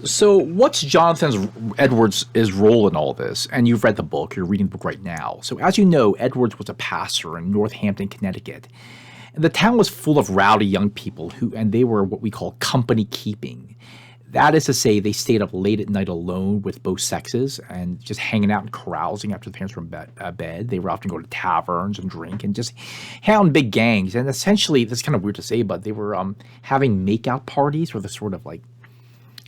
So, what's Jonathan Edwards' role in all this? And you've read the book, you're reading the book right now. So, as you know, Edwards was a pastor in Northampton, Connecticut. And the town was full of rowdy young people and they were what we call company keeping. That is to say, they stayed up late at night alone with both sexes and just hanging out and carousing after the parents were in bed. They would often go to taverns and drink and just hang out in big gangs. And essentially, this is kind of weird to say, but they were having makeout parties where they're sort of like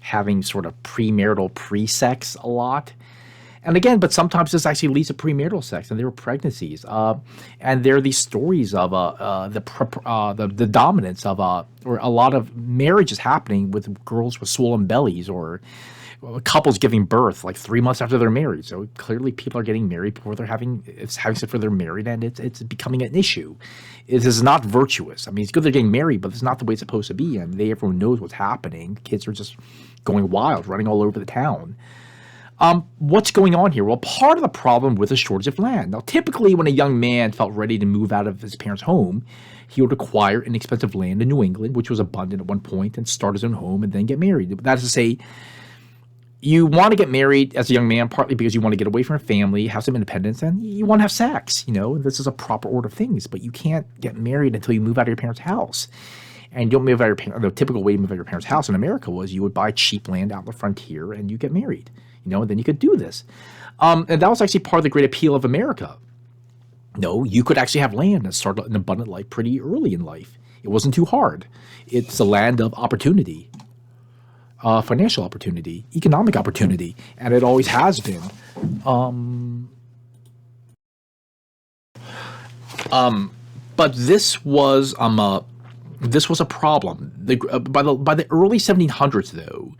having sort of premarital pre-sex a lot. And again, but sometimes this actually leads to premarital sex, and there were pregnancies. And there are these stories of the dominance of or a lot of marriages happening with girls with swollen bellies or couples giving birth like 3 months after they're married. So clearly, people are getting married before they're having sex before they're married, and it's becoming an issue. It is not virtuous. I mean, it's good they're getting married, but it's not the way it's supposed to be. And everyone knows what's happening. Kids are just going wild, running all over the town. What's going on here? Well, part of the problem with a shortage of land. Now, typically, when a young man felt ready to move out of his parents' home, he would acquire inexpensive land in New England, which was abundant at one point, and start his own home and then get married. That is to say, you want to get married as a young man partly because you want to get away from your family, have some independence, and you want to have sex. This is a proper order of things, but you can't get married until you move out of your parents' house. And you don't move out of your parents. The typical way to move out of your parents' house in America was you would buy cheap land out on the frontier and you get married. And then you could do this. And that was actually part of the great appeal of America. No, you could actually have land and start an abundant life pretty early in life. It wasn't too hard. It's a land of opportunity, financial opportunity, economic opportunity, and it always has been. But this was a problem. By the early 1700s, though,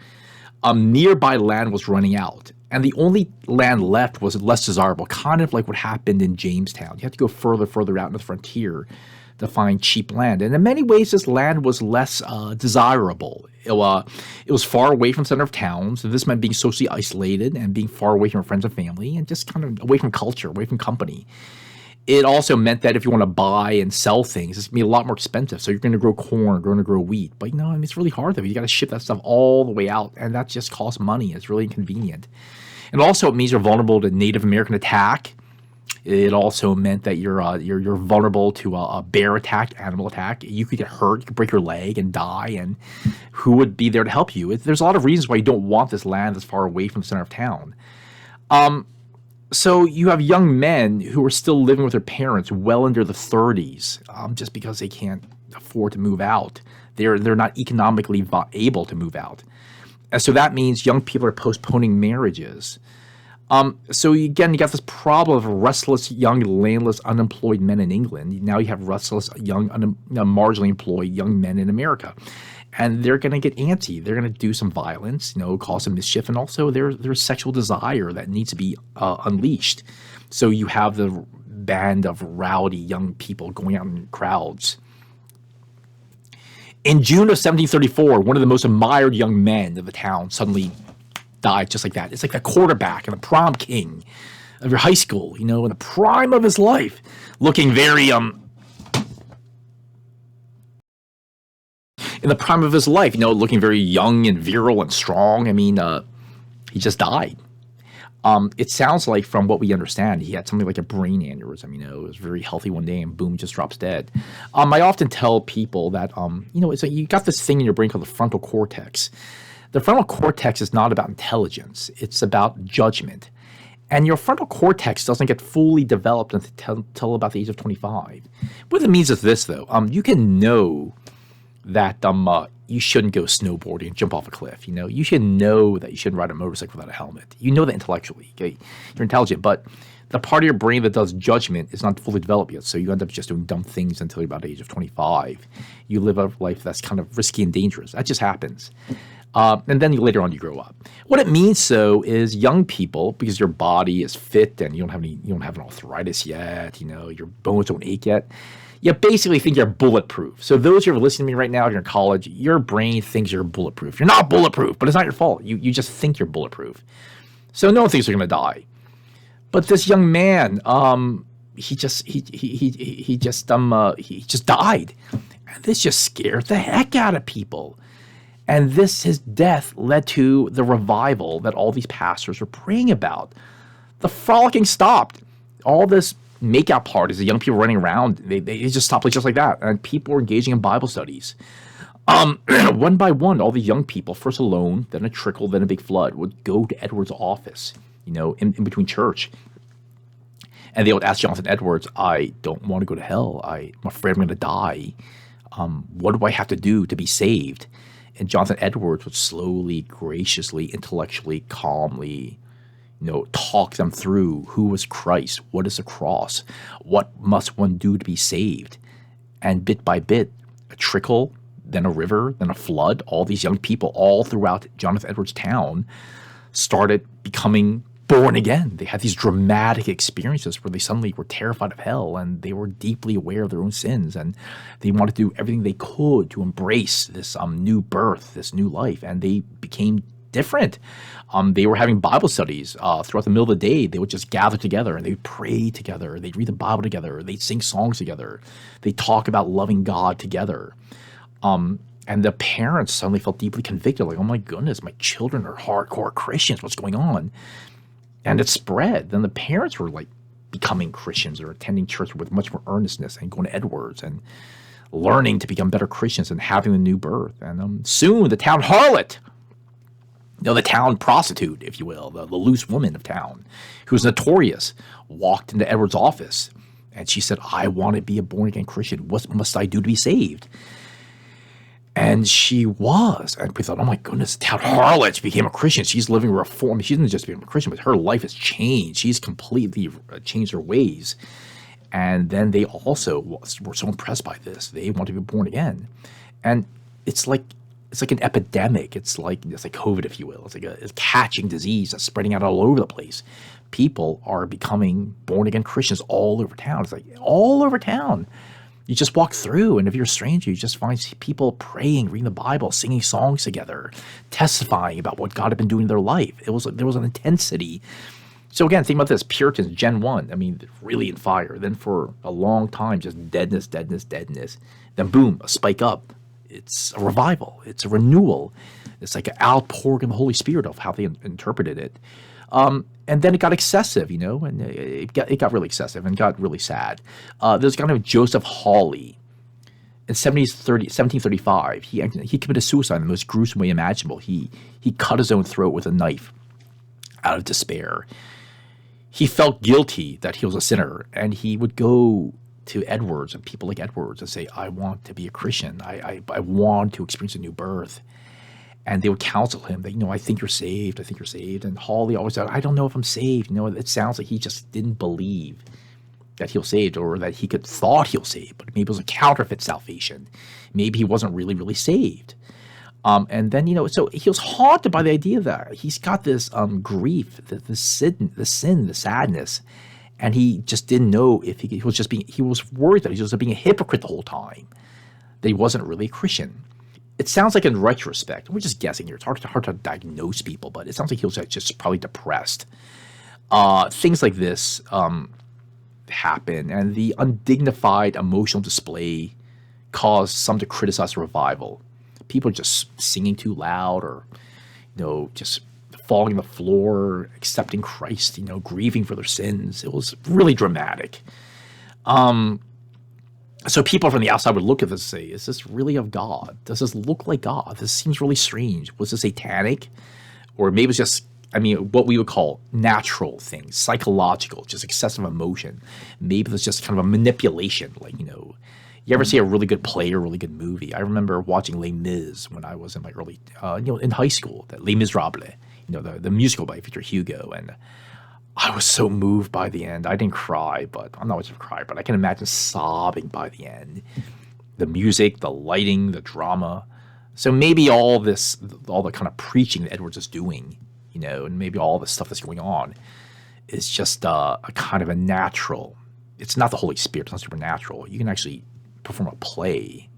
nearby land was running out, and the only land left was less desirable, kind of like what happened in Jamestown. You had to go further out into the frontier to find cheap land. And in many ways, this land was less desirable. It was far away from the center of town, so this meant being socially isolated and being far away from friends and family and just kind of away from culture, away from company. It also meant that if you want to buy and sell things, it's going to be a lot more expensive. So you're going to grow corn, going to grow wheat. But, it's really hard, though. You got to ship that stuff all the way out, and that just costs money. It's really inconvenient. And also, it means you're vulnerable to Native American attack. It also meant that you're vulnerable to a bear attack, animal attack. You could get hurt, you could break your leg and die, and who would be there to help you? There's a lot of reasons why you don't want this land that's far away from the center of town. So you have young men who are still living with their parents well into the 30s, just because they can't afford to move out. They're not economically able to move out. And so that means young people are postponing marriages. So again, you got this problem of restless, young, landless, unemployed men in England. Now you have restless, young, marginally employed young men in America. And they're going to get antsy. They're going to do some violence, cause some mischief. And also there's sexual desire that needs to be unleashed. So you have the band of rowdy young people going out in crowds. In June of 1734, one of the most admired young men of the town suddenly died just like that. It's like the quarterback and the prom king of your high school, in the prime of his life, looking very in the prime of his life, looking very young and virile and strong. I mean, he just died. It sounds like, from what we understand, he had something like a brain aneurysm. It was very healthy one day and boom, just drops dead. I often tell people that, it's like you got this thing in your brain called the frontal cortex. The frontal cortex is not about intelligence. It's about judgment. And your frontal cortex doesn't get fully developed until about the age of 25. What it means is this, though. You can know that you shouldn't go snowboarding and jump off a cliff. You should know that you shouldn't ride a motorcycle without a helmet. You know that intellectually. Okay? You're intelligent, but the part of your brain that does judgment is not fully developed yet. So you end up just doing dumb things until you're about the age of 25. You live a life that's kind of risky and dangerous. That just happens. And then later on you grow up. What it means, though, is young people, because your body is fit and you don't have an arthritis yet, your bones don't ache yet. You basically think you're bulletproof. So those who are listening to me right now, if you're in college, your brain thinks you're bulletproof. You're not bulletproof, but it's not your fault. You just think you're bulletproof. So no one thinks you're going to die. But this young man, he just died. And this just scared the heck out of people. And his death led to the revival that all these pastors were praying about. The frolicking stopped. All this makeout parties, the young people running around, they just stopped just like that. And people were engaging in Bible studies. One by one, all the young people, first alone, then a trickle, then a big flood, would go to Edwards' office, in between church. And they would ask Jonathan Edwards, I don't want to go to hell. I'm afraid I'm going to die. What do I have to do to be saved? And Jonathan Edwards would slowly, graciously, intellectually, calmly, talk them through who was Christ, what is the cross, what must one do to be saved. And bit by bit, a trickle, then a river, then a flood, all these young people all throughout Jonathan Edwards' town started becoming born again. They had these dramatic experiences where they suddenly were terrified of hell, and they were deeply aware of their own sins, and they wanted to do everything they could to embrace this new birth, this new life, and they became different. They were having Bible studies throughout the middle of the day. They would just gather together and they'd pray together. They'd read the Bible together. They'd sing songs together. They'd talk about loving God together. And the parents suddenly felt deeply convicted, like, oh my goodness, my children are hardcore Christians. What's going on? And it spread. Then the parents were like becoming Christians or attending church with much more earnestness and going to Edwards and learning to become better Christians and having a new birth. And soon the town harlot, the town prostitute, if you will, the loose woman of town, who was notorious, walked into Edwards' office. And she said, I want to be a born-again Christian. What must I do to be saved? And she was. And we thought, oh my goodness, town harlot, she became a Christian. She's living reform. She didn't just become a Christian, but her life has changed. She's completely changed her ways. And then they also were so impressed by this. They want to be born again. And it's like an epidemic. It's like COVID, if you will. It's like a catching disease that's spreading out all over the place. People are becoming born again Christians all over town. It's like all over town. You just walk through, and if you're a stranger, you just find people praying, reading the Bible, singing songs together, testifying about what God had been doing in their life. There was an intensity. So again, think about this: Puritans, Gen 1. I mean, really in fire. Then for a long time, just deadness. Then boom, a spike up. It's a revival. It's a renewal. It's like an outpouring of the Holy Spirit of how they interpreted it. And then it got excessive, and it got really excessive and got really sad. There's a guy named Joseph Hawley. In 1735, he committed suicide in the most gruesome way imaginable. He cut his own throat with a knife out of despair. He felt guilty that he was a sinner, and he would go to Edwards and people like Edwards and say, I want to be a Christian. I want to experience a new birth. And they would counsel him that, I think you're saved. I think you're saved. And Hawley always said, I don't know if I'm saved. It sounds like he just didn't believe that he was saved, or that he thought he was saved, but maybe it was a counterfeit salvation. Maybe he wasn't really, really saved. And then, so he was haunted by the idea that he's got this grief, the sin, the sadness. And he just didn't know if he was worried that he was just being a hypocrite the whole time, that he wasn't really a Christian. It sounds like in retrospect, we're just guessing here, it's hard to diagnose people, but it sounds like he was just probably depressed. Things like this happen, and the undignified emotional display caused some to criticize the revival. People are just singing too loud, or, just falling on the floor, accepting Christ, grieving for their sins. It was really dramatic. So people from the outside would look at this and say, is this really of God? Does this look like God? This seems really strange. Was this satanic? Or maybe it's just, what we would call natural things, psychological, just excessive emotion. Maybe it's just kind of a manipulation. Like, you ever see a really good play or really good movie? I remember watching Les Mis when I was in my early, in high school, that Les Miserables, the musical by Victor Hugo. And I was so moved by the end. I didn't cry, but I'm not much of a crier, but I can imagine sobbing by the end. The music, the lighting, the drama. So maybe all the kind of preaching that Edwards is doing, and maybe all the stuff that's going on is just a kind of a natural. It's not the Holy Spirit. It's not supernatural. You can actually perform a play,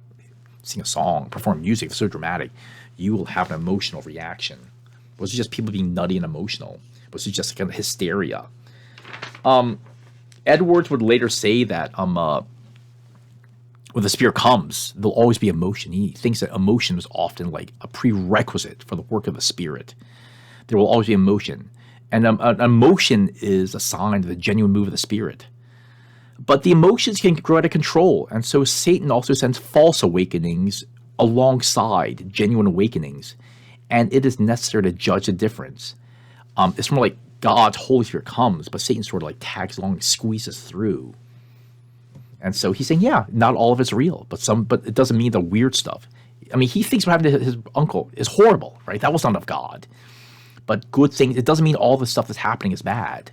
sing a song, perform music. It's so dramatic. You will have an emotional reaction. Was it just people being nutty and emotional? Was it just kind of hysteria? Edwards would later say that when the Spirit comes, there'll always be emotion. He thinks that emotion is often like a prerequisite for the work of the Spirit. There will always be emotion. And an emotion is a sign of the genuine move of the Spirit. But the emotions can grow out of control. And so Satan also sends false awakenings alongside genuine awakenings. And it is necessary to judge the difference. It's more like God's Holy Spirit comes, but Satan sort of like tags along and squeezes through. And so he's saying, yeah, not all of it's real, but it doesn't mean the weird stuff. I mean, he thinks what happened to his uncle is horrible, right? That was not of God. But good things, it doesn't mean all the stuff that's happening is bad.